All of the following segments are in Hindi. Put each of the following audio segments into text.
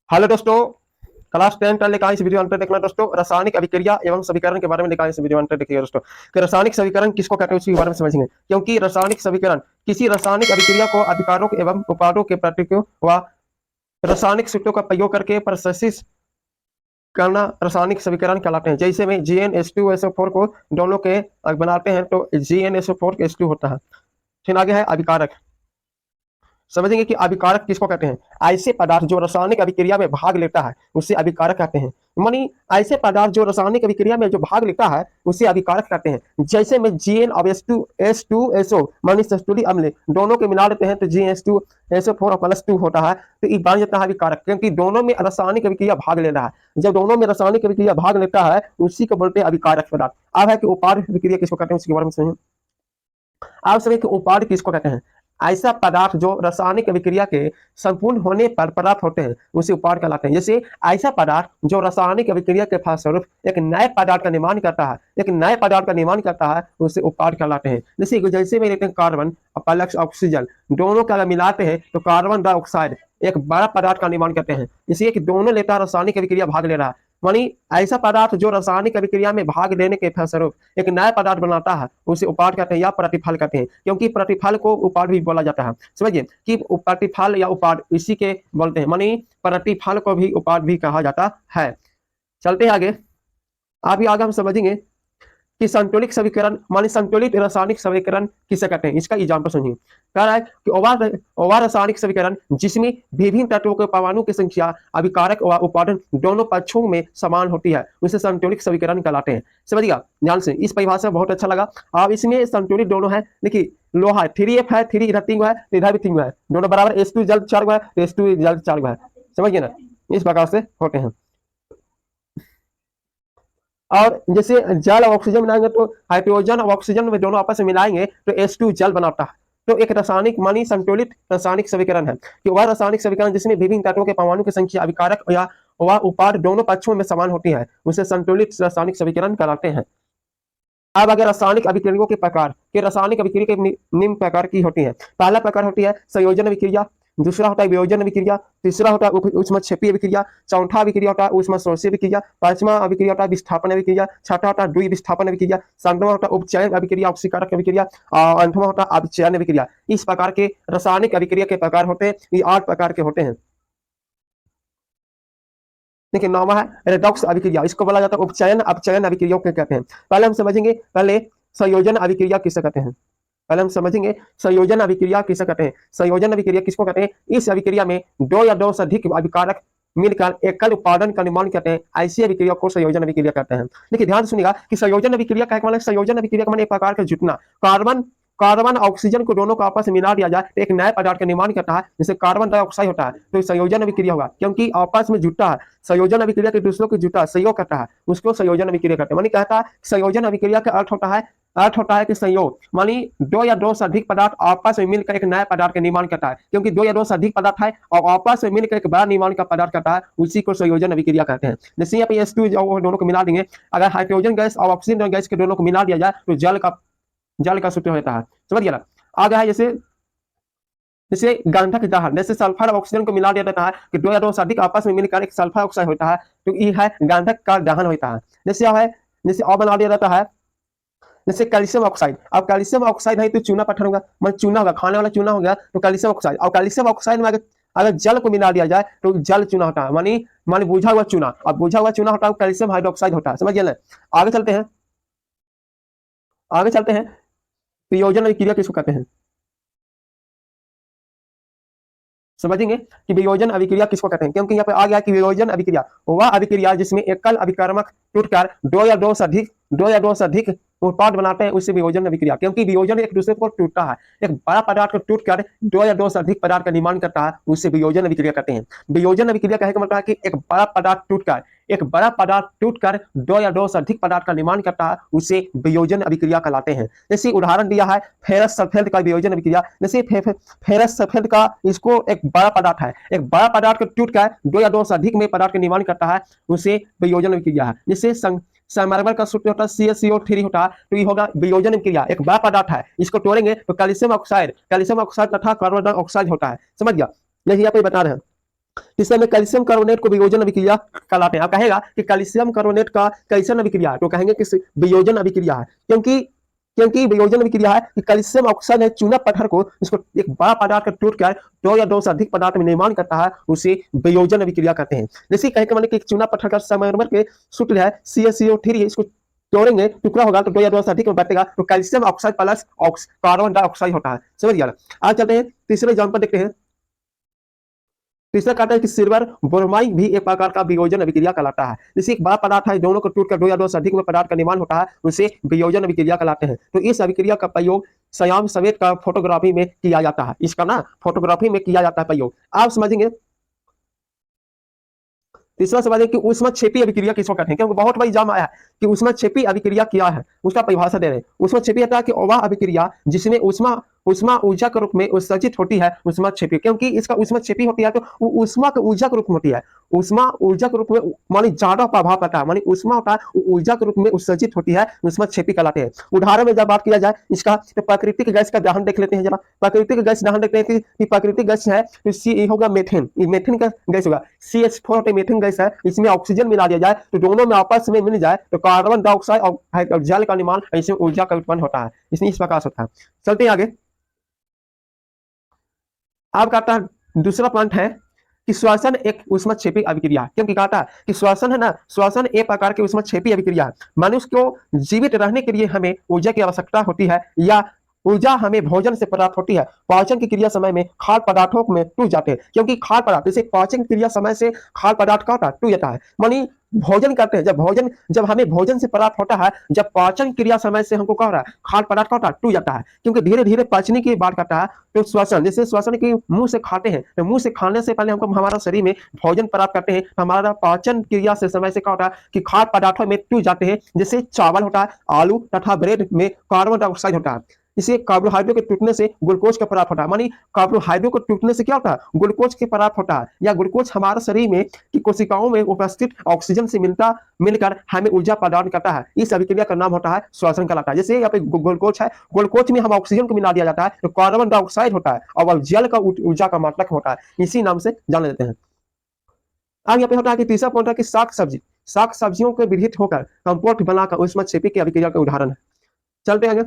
हेलो दोस्तों, क्लास 10 का लिखा इस वीडियो अंतर देखना दोस्तों। रासायनिक अभिक्रिया एवं समीकरण के बारे में लिखा इस वीडियो अंतर देखिए दोस्तों कि रासायनिक समीकरण किसको कहते हैं उसके बारे में समझेंगे। क्योंकि रासायनिक समीकरण किसी रासायनिक अभिक्रिया को अभिकारक एवं उत्पादों के प्रतिक्रिया व रासायनिक सूत्रों का प्रयोग करके प्रोसेसिस करना रासायनिक समीकरण कहलाते हैं। जैसे में GnH2SO4 को दोनों के बनाते हैं तो GnSO4H2 होता है। फिर आगे है अभिकारक। समझेंगे कि अभिकारक किसको कहते हैं। ऐसे पदार्थ जो रासायनिक अभिक्रिया में भाग लेता है उसे अभिकारक कहते हैं। मानी ऐसे पदार्थ जो रासायनिक अभिक्रिया में जो भाग लेता है उसे अभिकारक कहते हैं। जैसे में Gn और H2SO मानी संतुलित अम्ल दोनों के मिला लेते हैं तो GH2SO4+2 होता है, तो ये बन जाता है अभिकारक, क्योंकि दोनों में रासायनिक अभिक्रिया भाग ले रहा है। जब दोनों में रासायनिक अभिक्रिया भाग लेता है उसी को बोलते हैं अभिकारक पदार्थ। अब है कि उपाद अभिक्रिया किसको कहते हैं उसके बारे में समझें। आप सभी कि उपाद किसको कहते हैं। ऐसा पदार्थ जो रासायनिक अभिक्रिया के संपूर्ण होने पर प्राप्त होते हैं उसे उपाद कहलाते हैं। जैसे ऐसा पदार्थ जो रासायनिक अभिक्रिया के फलस्वरूप एक नए पदार्थ का निर्माण करता है, उसे उपाद कहलाते हैं। जैसे में लेते हैं कार्बन प्लस ऑक्सीजन, दोनों का अगर मिलाते हैं तो कार्बन डाइऑक्साइड एक बड़ा पदार्थ का निर्माण करते हैं। इसलिए कि दोनों लेता है रासायनिक अभिक्रिया भाग ले रहा है, मानी ऐसा पदार्थ जो रासायनिक अभिक्रिया में भाग लेने के फलस्वरूप एक नया पदार्थ बनाता है उसे उपाद कहते हैं या प्रतिफल कहते हैं, क्योंकि प्रतिफल को उपाद भी बोला जाता है। समझिए कि प्रतिफल या उपाद इसी के बोलते हैं, मानी प्रतिफल को भी उपाद भी कहा जाता है। चलते हैं आगे। अभी आगे हम समझेंगे कि संतुलित समीकरण मानी संतुलित रासायनिक समीकरण किसे कहते हैं। इसका एग्जाम्पल सुनिए। कह रहा है कि ओवा रासायनिक समीकरण जिसमें विभिन्न तत्वों के परमाणु की संख्या अभिकारक व उपादान दोनों पक्षों में समान होती है उसे संतुलित समीकरण कहलाते हैं। समझिएगा ध्यान से, इस परिभाषा बहुत अच्छा लगा। अब इसमें संतुलित दोनों है, देखिए लोहा है 3F है, 3 इधर 3 है, इधर भी 3 है, दोनों बराबर H2 जल 4 है, H2 जल 4 है। समझिए ना, इस प्रकार से होते हैं। और जैसे जल और ऑक्सीजन मिलाएंगे तो हाइड्रोजन और ऑक्सीजन में दोनों आपस में मिलाएंगे तो H2 जल बनाता है। तो एक रासायनिक मानी संतुलित रासायनिक समीकरण है कि वह रासायनिक समीकरण जिसमें विभिन्न तत्वों के परमाणु की संख्या अभिकारक या वह उपाद दोनों पक्षों में समान होती है उसे संतुलित रासायनिक समीकरण कहलाते हैं। अब अगर रासायनिक अभिक्रियाओं के प्रकार के रासायनिक अभिक्रिया के निम्न प्रकार की होती है। पहला प्रकार होती है संयोजन अभिक्रिया, दूसरा होता है वियोजन अभिक्रिया, तीसरा होता है ऊष्मक्षेपी अभिक्रिया, चौथा अभिक्रिया होता है ऊष्मशोषी अभिक्रिया, पांचवा अभिक्रिया होता है विस्थापन अभिक्रिया, छठा होता है द्विविस्थापन अभिक्रिया, सातवां होता है उपचयन अभिक्रिया ऑक्सीकारक अभिक्रिया और आठवां होता है अभिचयन अभिक्रिया। इस प्रकार के रासायनिक अभिक्रिया के प्रकार होते हैं, ये 8 प्रकार के होते हैं। देखिए नौवां है रेडॉक्स अभिक्रिया, इसको बोला जाता है उपचयन अपचयन अभिक्रियाओं के कहते हैं। पहले हम समझेंगे पहले संयोजन अभिक्रिया किसे कहते हैं। पहले हम समझेंगे संयोजन अभिक्रिया किसे कहते हैं। संयोजन अभिक्रिया किसको कहते हैं। इस अभिक्रिया में 2 या 2 से अधिक अभिकारक मिलकर एकल उत्पादन का निर्माण करते हैं, ऐसी अभिक्रिया को संयोजन अभिक्रिया कहते हैं। देखिए ध्यान सुनिएगा कि संयोजन अभिक्रिया का मतलब संयोजन अभिक्रिया का मतलब एक प्रकार का जुटना। कार्बन ऑक्सीजन को दोनों को आपस में मिला दिया जाए तो एक नए पदार्थ का निर्माण करता है, जैसे कार्बन डाइऑक्साइड होता है तो संयोजन अभिक्रिया होगा, क्योंकि आपस में जुटता है। संयोजन अभिक्रिया के दूसरों को जुटा सहयोग करता है, उसको संयोजन अभिक्रिया कहते हैं। मानी कहता है संयोजन अभिक्रिया का अर्थ होता है कि संयोग मानी 2 या 2 से अधिक पदार्थ आपस में मिलकर एक नए पदार्थ का निर्माण करता है, क्योंकि 2 या 2 से अधिक पदार्थ है और आपस में मिलकर एक बड़ा निर्माण का पदार्थ करता है, उसी को संयोजन अभिक्रिया कहते हैं। जैसे यहाँ पे H2 दोनों को मिला देंगे, अगर हाइड्रोजन गैस और ऑक्सीजन गैस के दोनों को मिला दिया जाए तो जल का सूत्र होता है। समझिए ना। आगे है जैसे गंधक दहन, जैसे सल्फर ऑक्सीजन को मिला दिया जाता है कि 2 या 2 से अधिक आपस में मिलकर एक सल्फर ऑक्साइड होता है, तो ये है गंधक का दहन होता है। जैसे और बना दिया जाता है जैसे कैल्शियम ऑक्साइड। अब कैल्शियम ऑक्साइड है तो चूना पत्थर होगा, मतलब चूना होगा, खाने वाला चूना हो गया तो कैल्शियम ऑक्साइड। और कैल्शियम ऑक्साइड में अगर जल को मिला दिया जाए तो जल चूना होता है, मानी बुझा हुआ चूना। अब बुझा हुआ चूना होता है कैल्शियम हाइड्रोक्साइड होता है। समझिए ना। आगे चलते हैं वियोजन अभिक्रिया किसको कहते हैं। समझेंगे कि वियोजन अभिक्रिया किसको कहते हैं, क्योंकि यहाँ पे आ गया कि वियोजन अभिक्रिया वह अभिक्रिया जिसमें एकल अभिकर्मक टूटकर 2 या 2 से अधिक उत्पाद बनाते हैं उसे वियोजन अभिक्रिया, क्योंकि वियोजन एक दूसरे को टूटता है, एक बड़ा पदार्थ को टूटकर 2 या 2 से अधिक पदार्थ का निर्माण करता है, उसे वियोजन अभिक्रिया कहते हैं। वियोजन अभिक्रिया कहने का मतलब है कि एक बड़ा पदार्थ टूटकर 2 या 2 से अधिक पदार्थ का निर्माण करता है, उसे वियोजन अभिक्रिया कहलाते हैं। जैसे उदाहरण दिया है फेरस सल्फेट का वियोजन अभिक्रिया। जैसे फेरस सल्फेट का इसको एक बड़ा पदार्थ है, एक बड़ा पदार्थ को टूटकर 2 या 2 से अधिक में पदार्थ का निर्माण करता है, उसे वियोजन अभिक्रिया है। जैसे संगमरमर का सूत्र होता है CaCO3 होता है, तो ये होगा वियोजन अभिक्रिया, एक बड़ा पदार्थ है, इसको तोड़ेंगे तो कैल्शियम ऑक्साइड तथा कार्बन डाइऑक्साइड होता है। समझ गया, यही यहाँ पे बता रहे हैं। तीसरे में कैल्शियम कार्बोनेट को वियोजन अभिक्रिया कहलाते हैं। अब कहेगा कि कैल्शियम कार्बोनेट का कैसन अभिक्रिया है, तो कहेंगे कि वियोजन अभिक्रिया है, क्योंकि क्योंकि वियोजन अभिक्रिया है कि कैल्शियम ऑक्साइड है चूना पत्थर को, इसको एक बड़ा पदार्थ का टूट कर दो या दो से अधिक पदार्थ में निर्माण करता है, उसे वियोजन अभिक्रिया कहते हैं। जैसे कहे माने कि एक चूना पत्थर का संगमरमर के सूत्र है CaCO3, इसको तोड़ेंगे टुकड़ा होगा तो दो या दो से अधिक में बैठेगा, तो calcium oxide plus carbon dioxide होता है। समझ गया। आज चलते हैं तीसरे एग्जाम्पल देखते हैं। तीसरा कहता है कि सिल्वर ब्रोमाइड भी एक प्रकार का वियोजन अभिक्रिया कहलाता है। जैसे एक बड़ा पदार्थ है, दोनों को टूटकर दो या दो से अधिक में पदार्थ का निर्माण होता है, उसे वियोजन अभिक्रिया कहलाते हैं। तो इस अभिक्रिया का प्रयोग श्याम सफेद का फोटोग्राफी में किया जाता है। इसका ना फोटोग्राफी में किया जाता है प्रयोग, आप समझेंगे। तीसरा सवाल है कि ऊष्मक्षेपी अभिक्रिया किसको कहते हैं, क्योंकि बहुत बड़ी एग्जाम आया है कि ऊष्मक्षेपी अभिक्रिया क्या है, उसका परिभाषा दे रहे हैं। ऊष्मक्षेपी होता है कि वह अभिक्रिया जिसमें ऊष्मा ऊष्मा ऊर्जा के रूप में उत्सर्जित होती है, ऊष्मक्षेपी। क्योंकि इसका ऊष्मक्षेपी होती है तो वो ऊष्मा के ऊर्जा के रूप में होती है, ऊष्मा ऊर्जा के रूप में मानी ज्यादा प्रभाव पड़ता है, मानी ऊष्मा होता है वो ऊर्जा के रूप में उत्सर्जित होती है, ऊष्मक्षेपी कहलाते हैं। उदाहरण में जब बात किया जाए इसका, तो प्राकृतिक गैस का उदाहरण देख लेते हैं जरा। प्राकृतिक गैस उदाहरण देखते हैं कि प्राकृतिक गैस है तो सी होगा मेथेन, मेथेन का गैस होगा CH4 मेथेन गैस है, इसमें ऑक्सीजन मिला दिया जाए तो दोनों में आपस में मिल जाए तो कार्बन डाइऑक्साइड और जल का निर्माण, ऐसे ऊर्जा का उत्पन्न होता है, इसमें इस प्रकार होता है। चलते हैं आगे। अब कहता है दूसरा पॉइंट है कि श्वसन एक ऊष्मक्षेपी अभिक्रिया है। क्योंकि कहता है कि श्वसन है ना, श्वसन एक प्रकार की ऊष्मक्षेपी अभिक्रिया है। मनुष्य को जीवित रहने के लिए हमें ऊर्जा की आवश्यकता होती है, या ऊर्जा हमें भोजन से प्राप्त होती है। पाचन की क्रिया समय में खाद्य पदार्थों में टूट जाते हैं, क्योंकि खाद्य पदार्थ जैसे पाचन की क्रिया समय से खाद्य पदार्थ का टूट जाता है, मानी भोजन करते हैं, जब हमें भोजन से प्राप्त होता है, जब पाचन क्रिया समय से हमको कह रहा है खाद्य पदार्थ का टूट जाता है, क्योंकि धीरे धीरे पचने की बात करता है। तो श्वसन, जैसे श्वसन की मुंह से खाते हैं, तो मुंह से खाने से पहले हमको हमारा शरीर में भोजन प्राप्त करते हैं, हमारा पाचन क्रिया से समय से क्या होता है कि खाद्य पदार्थों में टूट जाते हैं। जैसे चावल होता है, आलू तथा ब्रेड में कार्बन डाइऑक्साइड होता है, इसे कार्बोहाइड्रेट के टूटने से ग्लूकोज का प्राप्त होता है, मानी कार्बोहाइड्रेट को टूटने से क्या होता है, ग्लूकोज के प्राप्त होता है, या ग्लूकोज हमारे शरीर में की कोशिकाओं में उपस्थित ऑक्सीजन से मिलकर हमें ऊर्जा प्रदान करता है। इस अभिक्रिया का नाम होता है श्वसन कहलाता है। जैसे यहाँ पे ग्लूकोज है, ग्लूकोज में हम ऑक्सीजन को मिला दिया जाता है तो कार्बन डाइऑक्साइड होता है, और जल का ऊर्जा का मात्रक होता है, इसी नाम से जान लेते हैं। अब यहाँ पे होता है कि तीसरा पॉइंट है कि साग सब्जियों के विघटित होकर कंपोस्ट बनाकर ऊष्मक्षेपी की अभिक्रिया का उदाहरण है। चलते आगे।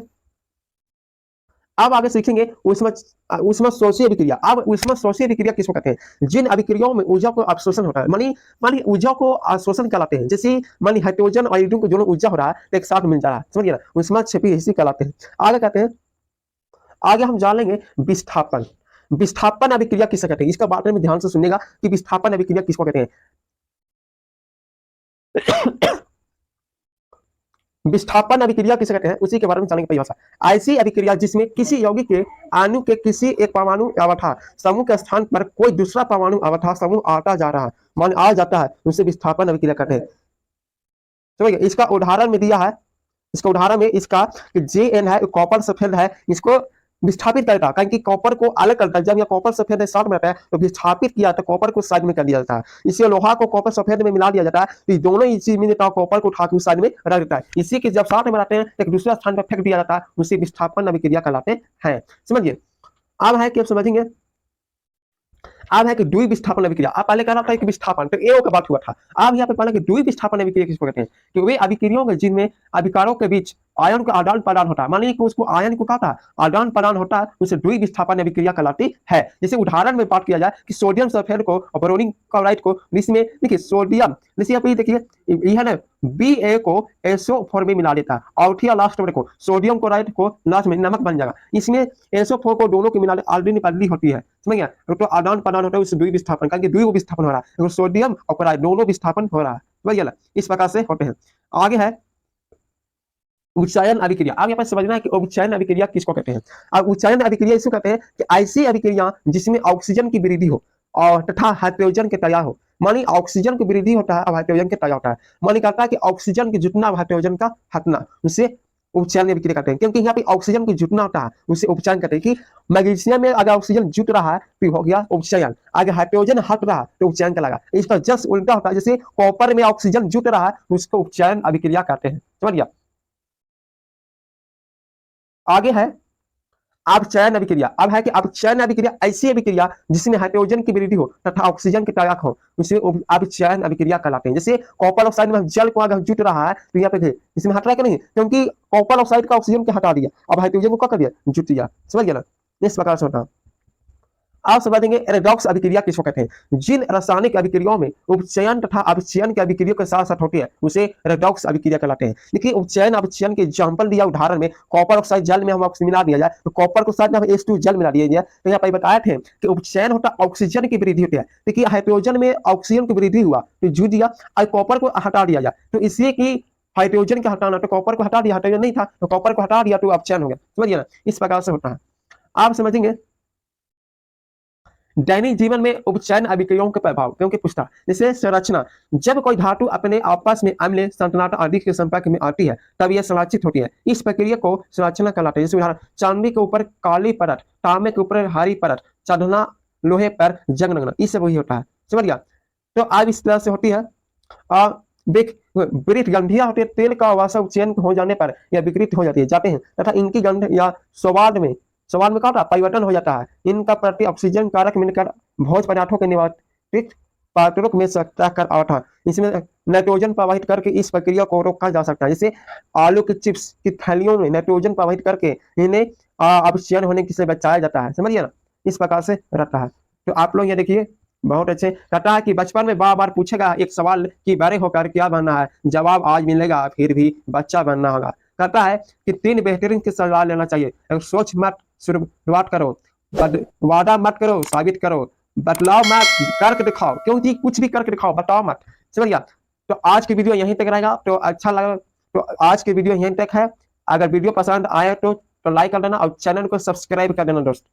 अब आगे सीखेंगे ऊष्मशोषी अभिक्रिया। अब ऊष्मशोषी अभिक्रिया किसको कहते हैं, जिन अभिक्रियाओं में ऊर्जा को अवशोषण होता है, मानी ऊर्जा को अवशोषण कहलाते हैं। जैसे मानी हाइड्रोजन और हीलियम को दोनों ऊर्जा हो रहा है तो एक साथ मिल जा रहा है, समझिए ना, ऊष्मक्षेपी इसी कहलाते हैं। आगे कहते हैं, आगे हम जान लेंगे विस्थापन। विस्थापन अभिक्रिया किसे कहते हैं, इसका बारे में ध्यान से सुनिएगा कि विस्थापन अभिक्रिया किसको कहते हैं। विस्थापन अभिक्रिया किसे कहते हैं, उसी के बारे में जानेंगे परिभाषा। ऐसी अभिक्रिया जिसमें किसी यौगिक के अणु के किसी एक परमाणु अवस्था समूह के स्थान पर कोई दूसरा परमाणु अवस्था समूह आता जा रहा है, मान आ जाता है, उसे विस्थापन अभिक्रिया कहते हैं। समझिए, इसका उदाहरण में दिया है, इसका उदाहरण में इसका JN है, कॉपर सल्फेट है, इसको विस्थापित करता है, क्योंकि कॉपर को अलग करता है। जब यह कॉपर सफेद साथ में रहता है तो विस्थापित किया तो कॉपर को साइड में कर दिया जाता है, इसलिए लोहा को कॉपर सफेद में मिला दिया जाता है, तो दोनों इसी में कॉपर को उठा के साइड में रख देता है। इसी के जब साथ में रहते हैं एक दूसरे स्थान पर फेंक दिया जाता है, उसे विस्थापन अभिक्रिया कहलाते हैं। समझिए। अब है कि आप समझेंगे, अब है कि द्वि विस्थापन अभिक्रिया। आप पहले कह रहा था कि विस्थापन तो एओ का बात हुआ था, अब यहाँ पे पहले कि द्वि विस्थापन अभिक्रिया किसको कहते हैं, कि वे अभिक्रियाओं के जिनमें अभिकारों के बीच आयन का आदान प्रदान होता है, मानिए कि उसको आयन को कहा आदान प्रदान होता है, उसे द्वि विस्थापन अभिक्रिया कहलाती है। जैसे उदाहरण में बात किया जाए कि सोडियम सल्फेट को और बोरोनियम क्लोराइड को, इसमें देखिए सोडियम, जैसे आप ये देखिए यह ना Ba को SO4 में मिला देता है, और ठीक लास्ट में देखो सोडियम क्लोराइड को लास्ट में नमक बन जाएगा, इसमें SO4 को दोनों की मिला ऑलरेडी होती है, समझ गया, तो आदान प्रदान होता है उस द्वि विस्थापन, क्योंकि द्वि विस्थापन हो रहा है, सोडियम और क्लोराइड दोनों विस्थापन हो रहा है, समझ गया, इस प्रकार से होते हैं। आगे है उच्चायन अभिक्रिया। अब यहाँ पर समझना है कि उच्चायन अभिक्रिया किसको कहते हैं। अब उच्चायन अभिक्रिया इसको कहते हैं कि ऐसी अभिक्रिया जिसमें ऑक्सीजन की वृद्धि हो और तथा हाइड्रोजन के तैयार हो, मानी ऑक्सीजन की वृद्धि होता है और हाइड्रोजन के तैयार होता है, मानी कहता है कि ऑक्सीजन की जुटना हाइड्रोजन का हटना, उसे उपचयन अभिक्रिया कहते हैं। क्योंकि यहाँ पे ऑक्सीजन की जुटना होता है उसे उपचयन कहते हैं, कि मैग्नीशियम में अगर ऑक्सीजन जुट रहा है तो हो गया उपचयन, अगर हाइड्रोजन हट रहा है तो उपचयन कहलाएगा। इसका जस्ट उल्टा होता है, जैसे कॉपर में ऑक्सीजन जुट रहा है उसको उपचयन अभिक्रिया कहते हैं, समझ गया। आगे है अपचयन अभिक्रिया। अब है कि अपचयन अभिक्रिया ऐसी अभिक्रिया जिसमें हाइड्रोजन की वृद्धि हो तथा ऑक्सीजन की त्याग हो, उसे अपचयन अभिक्रिया कहलाते हैं। जैसे कॉपर ऑक्साइड में जल को अगर जुट रहा है तो यहाँ पे इसमें हट रहा है कि नहीं, क्योंकि कॉपर ऑक्साइड का ऑक्सीजन को हटा दिया, अब हाइड्रोजन को क्या कर दिया, जुट दिया। समझ गया ना, इस प्रकार से होता है। आप समझेंगे रेडॉक्स अभिक्रिया किसको कहते हैं। जिन रासायनिक अभिक्रियाओं में उपचयन तथा अपचयन की अभिक्रिया के साथ साथ होती है उसे रेडॉक्स अभिक्रिया कहलाते हैं। देखिए उपचयन अपचयन के एग्जाम्पल दिया उदाहरण में, कॉपर ऑक्साइड जल में हम मिला दिया जाए तो कॉपर को साथ में H2 जल मिला दिया जाए तो यहाँ पर बताए थे कि उपचयन होता ऑक्सीजन की वृद्धि होती है। देखिए हाइड्रोजन में ऑक्सीजन की वृद्धि हुआ तो जुड़ दिया, और कॉपर को हटा दिया जाए तो इसलिए कि हाइड्रोजन का हटाना, तो कॉपर को हटा दिया, हाइड्रोजन नहीं था तो कॉपर को हटा दिया तो अपचयन हो गया। समझिए ना, इस प्रकार से होता है। आप समझेंगे दैनिक जीवन में उपचयन अभिक्रियाओं के प्रभाव, क्योंकि पूछता जैसे संरचना, जब कोई धातु अपने आपस में अम्ल संतनाटा आदि के संपर्क में आती है तब यह संरचित होती है, इस प्रक्रिया को संरचना कहलाता है। जैसे उदाहरण, चांदी के ऊपर काली परत, तांबे के ऊपर हरी परत, चढ़ना लोहे पर जंग लगना, इस सब वही होता है। समझ गया, तो आज इस तरह से होती है। विकृत गंधियां होती है, तेल का वाष्प चयन हो जाने पर यह विकृत हो जाती है जाते हैं तथा इनकी गंध या स्वाद में क्या होता है, परिवर्तन हो जाता है। इनका प्रति ऑक्सीजन कारक मिलकर भोज पदार्थों के निवातित पात्रों में सकता कर आता, इसमें नाइट्रोजन प्रवाहित करके इस प्रक्रिया को रोका जा सकता है। जैसे आलू के चिप्स की थैलियों में नाइट्रोजन प्रवाहित करके इन्हें अपचयन होने से बचाया जाता है। समझिए ना, इस प्रकार से रहता है। तो आप लोग ये देखिए बहुत अच्छे, कहता है कि बचपन में बार बार पूछेगा एक सवाल कि बड़े होकर क्या बनना है, जवाब आज मिलेगा फिर भी बच्चा बनना होगा। कहता है कि 3 बेहतरीन की सलाह लेना चाहिए, सोच मत शुरुआत करो, वादा मत करो साबित करो, बतलाओ मत करके दिखाओ, क्योंकि कुछ भी करके दिखाओ, बताओ मत। समझ गया, तो आज की वीडियो यहीं तक रहेगा। तो अच्छा लगा तो आज की वीडियो यहीं तक है। अगर वीडियो पसंद आए तो लाइक कर देना और चैनल को सब्सक्राइब कर देना दोस्त।